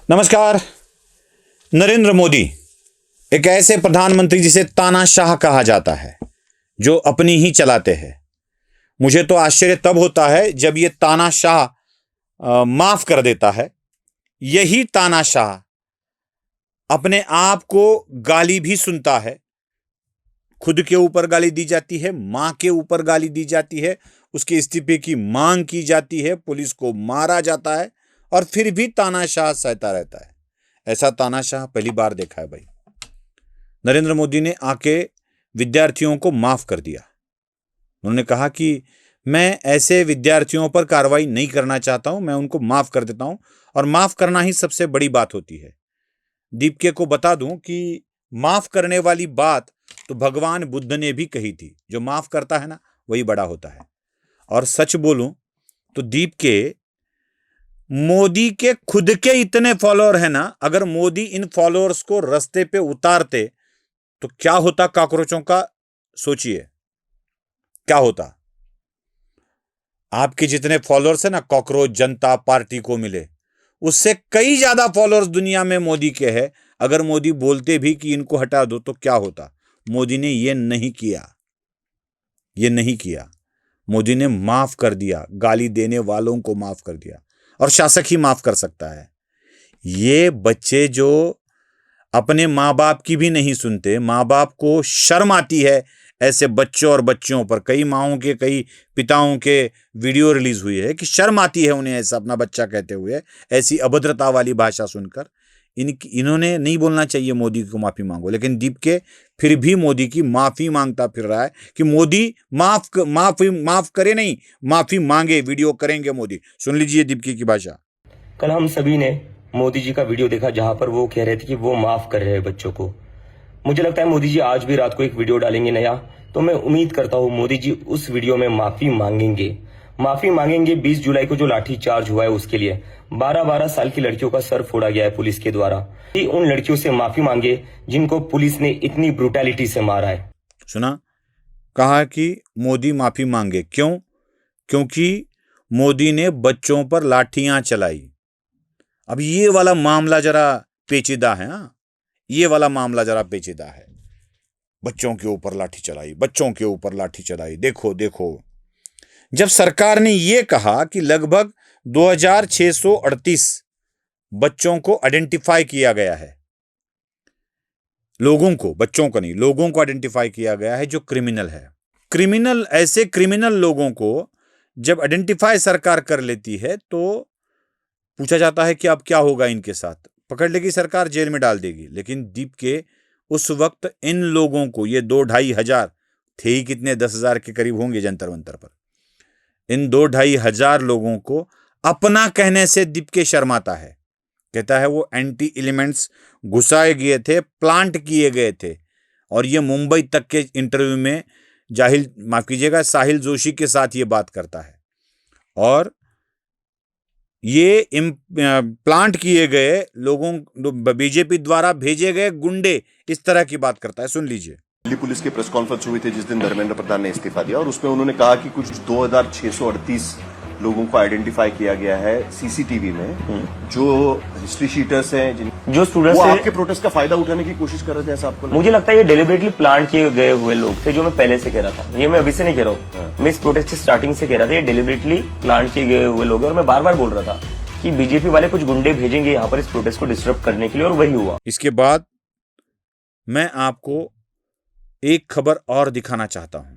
नमस्कार। नरेंद्र मोदी एक ऐसे प्रधानमंत्री जिसे तानाशाह कहा जाता है, जो अपनी ही चलाते हैं। मुझे तो आश्चर्य तब होता है जब ये तानाशाह माफ कर देता है। यही तानाशाह अपने आप को गाली भी सुनता है। खुद के ऊपर गाली दी जाती है, मां के ऊपर गाली दी जाती है, उसके इस्तीफे की मांग की जाती है, पुलिस को मारा जाता है और फिर भी तानाशाह सहता रहता है। ऐसा तानाशाह पहली बार देखा है भाई। नरेंद्र मोदी ने आके विद्यार्थियों को माफ कर दिया। उन्होंने कहा कि मैं ऐसे विद्यार्थियों पर कार्रवाई नहीं करना चाहता हूं, मैं उनको माफ कर देता हूं और माफ करना ही सबसे बड़ी बात होती है। दीपके को बता दूं कि माफ करने वाली बात तो भगवान बुद्ध ने भी कही थी। जो माफ करता है ना, वही बड़ा होता है। और सच बोलूं तो दीपके मोदी के खुद के इतने फॉलोअर हैं ना, अगर मोदी इन फॉलोअर्स को रास्ते पे उतारते तो क्या होता कॉकरोचों का, सोचिए क्या होता। आपके जितने फॉलोअर्स हैं ना, कॉकरोच जनता पार्टी को मिले, उससे कई ज्यादा फॉलोअर्स दुनिया में मोदी के हैं। अगर मोदी बोलते भी कि इनको हटा दो तो क्या होता। मोदी ने यह नहीं किया। मोदी ने माफ कर दिया, गाली देने वालों को माफ कर दिया। और शासक ही माफ कर सकता है। ये बच्चे जो अपने माँ बाप की भी नहीं सुनते, माँ बाप को शर्म आती है ऐसे बच्चों और बच्चियों पर। कई माओं के, कई पिताओं के वीडियो रिलीज हुई है कि शर्म आती है उन्हें ऐसा अपना बच्चा कहते हुए, ऐसी अभद्रता वाली भाषा सुनकर। इन्होंने नहीं बोलना चाहिए मोदी को माफी मांगो, लेकिन दीपके फिर भी मोदी की माफी मांगता फिर रहा है कि मोदी माफ करे नहीं, माफी मांगे। वीडियो करेंगे मोदी। सुन लीजिए दीपके की भाषा। कल हम सभी ने मोदी जी का वीडियो देखा जहां पर वो कह रहे थे कि वो माफ कर रहे हैं बच्चों को। मुझे लगता है मोदी जी आज भी रात को एक वीडियो डालेंगे नया, तो मैं उम्मीद करता हूं मोदी जी उस वीडियो में माफी मांगेंगे 20 जुलाई को जो लाठी चार्ज हुआ है उसके लिए। 12-12 साल की लड़कियों का सर फोड़ा गया है पुलिस के द्वारा। उन लड़कियों से माफी मांगे जिनको पुलिस ने इतनी ब्रुटैलिटी से मारा है। सुना, कहा कि मोदी माफी मांगे। क्यों? क्योंकि मोदी ने बच्चों पर लाठियां चलाई। अब ये वाला मामला जरा पेचीदा है। ये वाला मामला जरा पेचीदा है। बच्चों के ऊपर लाठी चलाई। देखो जब सरकार ने यह कहा कि लगभग 2638 बच्चों को आइडेंटिफाई किया गया है, बच्चों को नहीं, लोगों को आइडेंटिफाई किया गया है जो क्रिमिनल है। ऐसे क्रिमिनल लोगों को जब आइडेंटिफाई सरकार कर लेती है तो पूछा जाता है कि अब क्या होगा इनके साथ। पकड़ लेगी सरकार, जेल में डाल देगी। लेकिन दीपके उस वक्त इन लोगों को, ये 2-2.5 हजार थे ही, कितने 10,000 के करीब होंगे जंतर मंतर पर, इन 2-2.5 हजार लोगों को अपना कहने से दीपके शर्माता है। कहता है वो एंटी एलिमेंट्स घुसाए गए थे, प्लांट किए गए थे। और ये मुंबई तक के इंटरव्यू में साहिल जोशी के साथ ये बात करता है। और ये प्लांट किए गए लोगों, बीजेपी द्वारा भेजे गए गुंडे, इस तरह की बात करता है। सुन लीजिए। दिल्ली पुलिस की प्रेस कॉन्फ्रेंस हुई थी जिस दिन धर्मेंद्र प्रधान ने इस्तीफा दिया, और उसमें उन्होंने कहा कि कुछ 2638 लोगों को आइडेंटिफाई किया गया है सीसीटीवी में, जो हिस्ट्री शीटर्स हैं, जो स्टूडेंट्स आपके प्रोटेस्ट का फायदा उठाने की कोशिश कर रहे थे, ऐसा आपको? मुझे लगता है ये डेलिबरेटली प्लान किए गए हुए लोग थे, जो मैं पहले से कह रहा था। ये मैं अभी से नहीं कह रहा हूँ, मैं इस प्रोटेस्ट की स्टार्टिंग से कह रहा था ये डेलिबरेटली प्लान किए गए हुए लोग हैं। और मैं बार बार बोल रहा था कि बीजेपी वाले कुछ गुंडे भेजेंगे यहाँ पर इस प्रोटेस्ट को डिस्टर्ब करने के लिए, और वही हुआ। इसके बाद मैं आपको एक खबर और दिखाना चाहता हूं।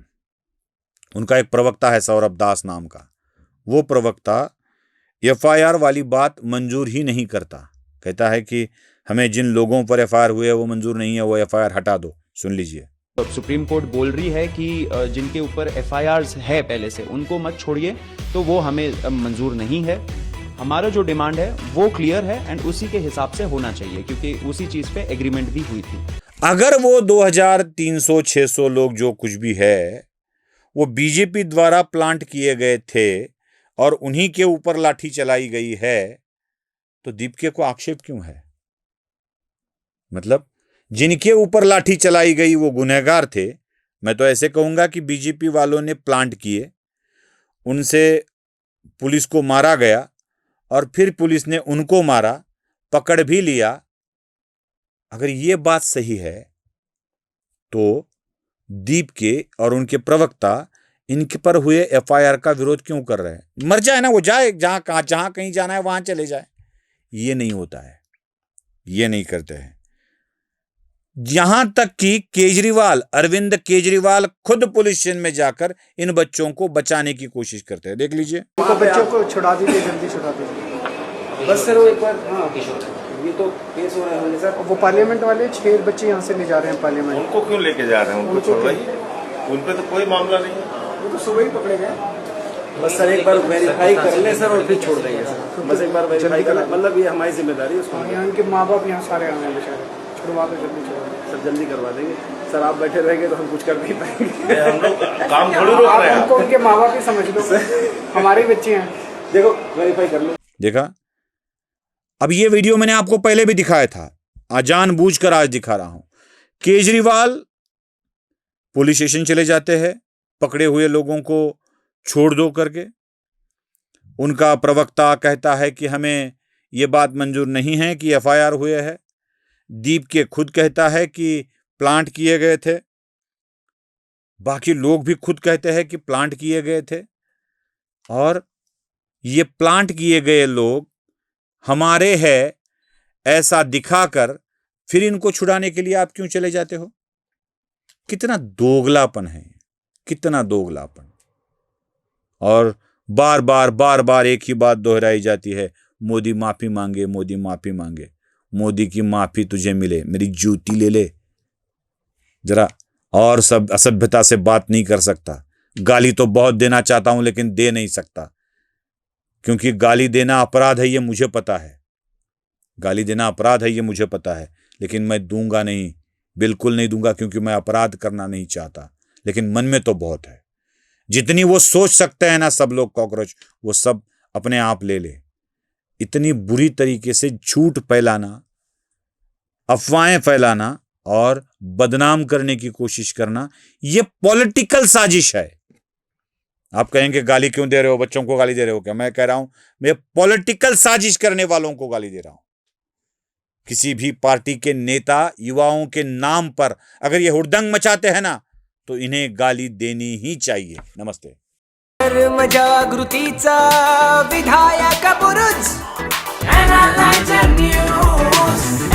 उनका एक प्रवक्ता है सौरभ दास नाम का। वो प्रवक्ता एफआईआर वाली बात मंजूर ही नहीं करता। कहता है कि हमें जिन लोगों पर एफआईआर हुए वो मंजूर नहीं है, वो एफआईआर हटा दो। सुन लीजिए। सुप्रीम कोर्ट बोल रही है कि जिनके ऊपर एफआईआर्स है पहले से, उनको मत छोड़िए, तो वो हमें मंजूर नहीं है। हमारा जो डिमांड है वो क्लियर है एंड उसी के हिसाब से होना चाहिए, क्योंकि उसी चीज पे एग्रीमेंट भी हुई थी। अगर वो 2300-600 लोग जो कुछ भी है वो बीजेपी द्वारा प्लांट किए गए थे और उन्हीं के ऊपर लाठी चलाई गई है, तो दीपके को आक्षेप क्यों है? मतलब जिनके ऊपर लाठी चलाई गई वो गुनहगार थे। मैं तो ऐसे कहूंगा कि बीजेपी वालों ने प्लांट किए, उनसे पुलिस को मारा गया और फिर पुलिस ने उनको मारा, पकड़ भी लिया, अगर ये बात सही है तो दीप के और उनके प्रवक्ता इनके पर हुए एफआईआर का विरोध क्यों कर रहे हैं? मर जाए ना, वो जाए जहां कहीं जाना है वहां चले जाए। ये नहीं होता है, ये नहीं करते हैं। यहां तक कि केजरीवाल, अरविंद केजरीवाल खुद पुलिस स्टेशन में जाकर इन बच्चों को बचाने की कोशिश करते हैं। देख लीजिए, तो बच्चों को छुड़ा दीजिए, जल्दी छुड़ा दीजिए बस सर वो एक बार। हाँ ये तो केस हो रहा है सर। वो पार्लियामेंट वाले 6 बच्चे यहाँ से ले जा रहे हैं पार्लियामेंट। उनको क्यों लेके जा रहे हैं? उनको छोड़वाइए, उन पे तो कोई मामला नहीं है। वो तो सुबह ही पकड़े गए। बस सर एक बार वेरीफाई कर ले सर और फिर छोड़ देंगे सर। बस एक बार वेरीफाई कर, मतलब ये हमारी जिम्मेदारी है उसको। यहाँ इनके माँ बाप यहाँ सारे आ गए बेचारे, छुड़वा दो, जल्दी छुड़वा दो सर, जल्दी करवा देंगे सर। आप बैठे रहेंगे तो हम कुछ कर नहीं पाएंगे। हम लोग काम थोड़ी रोक रहे हैं। आप उनको उनके माँ बाप ही समझ लो, हमारे बच्चे हैं। देखो वेरीफाई कर लो। देखा? अब ये वीडियो मैंने आपको पहले भी दिखाया था, जानबूझकर आज दिखा रहा हूं। केजरीवाल पुलिस स्टेशन चले जाते हैं पकड़े हुए लोगों को छोड़ दो करके। उनका प्रवक्ता कहता है कि हमें यह बात मंजूर नहीं है कि एफआईआर हुए है। दीप के खुद कहता है कि प्लांट किए गए थे। बाकी लोग भी खुद कहते हैं कि प्लांट किए गए थे। और ये प्लांट किए गए लोग हमारे हैं ऐसा दिखाकर फिर इनको छुड़ाने के लिए आप क्यों चले जाते हो? कितना दोगलापन है, कितना दोगलापन। और बार बार एक ही बात दोहराई जाती है, मोदी माफी मांगे, मोदी माफी मांगे। मोदी की माफी तुझे मिले, मेरी जूती ले ले जरा। और सब असभ्यता से बात नहीं कर सकता। गाली तो बहुत देना चाहता हूं लेकिन दे नहीं सकता, क्योंकि गाली देना अपराध है, ये मुझे पता है। गाली देना अपराध है, ये मुझे पता है, लेकिन मैं दूंगा नहीं, बिल्कुल नहीं दूंगा, क्योंकि मैं अपराध करना नहीं चाहता। लेकिन मन में तो बहुत है। जितनी वो सोच सकते हैं ना सब लोग कॉकरोच, वो सब अपने आप ले ले। इतनी बुरी तरीके से झूठ फैलाना, अफवाहें फैलाना और बदनाम करने की कोशिश करना, ये पॉलिटिकल साजिश है। आप कहेंगे गाली क्यों दे रहे हो, बच्चों को गाली दे रहे हो क्या? मैं कह रहा हूं मैं पॉलिटिकल साजिश करने वालों को गाली दे रहा हूं। किसी भी पार्टी के नेता युवाओं के नाम पर अगर ये हुड़दंग मचाते हैं ना, तो इन्हें गाली देनी ही चाहिए। नमस्ते। जागृतीचा विधायक बुरुज NLJ न्यूज।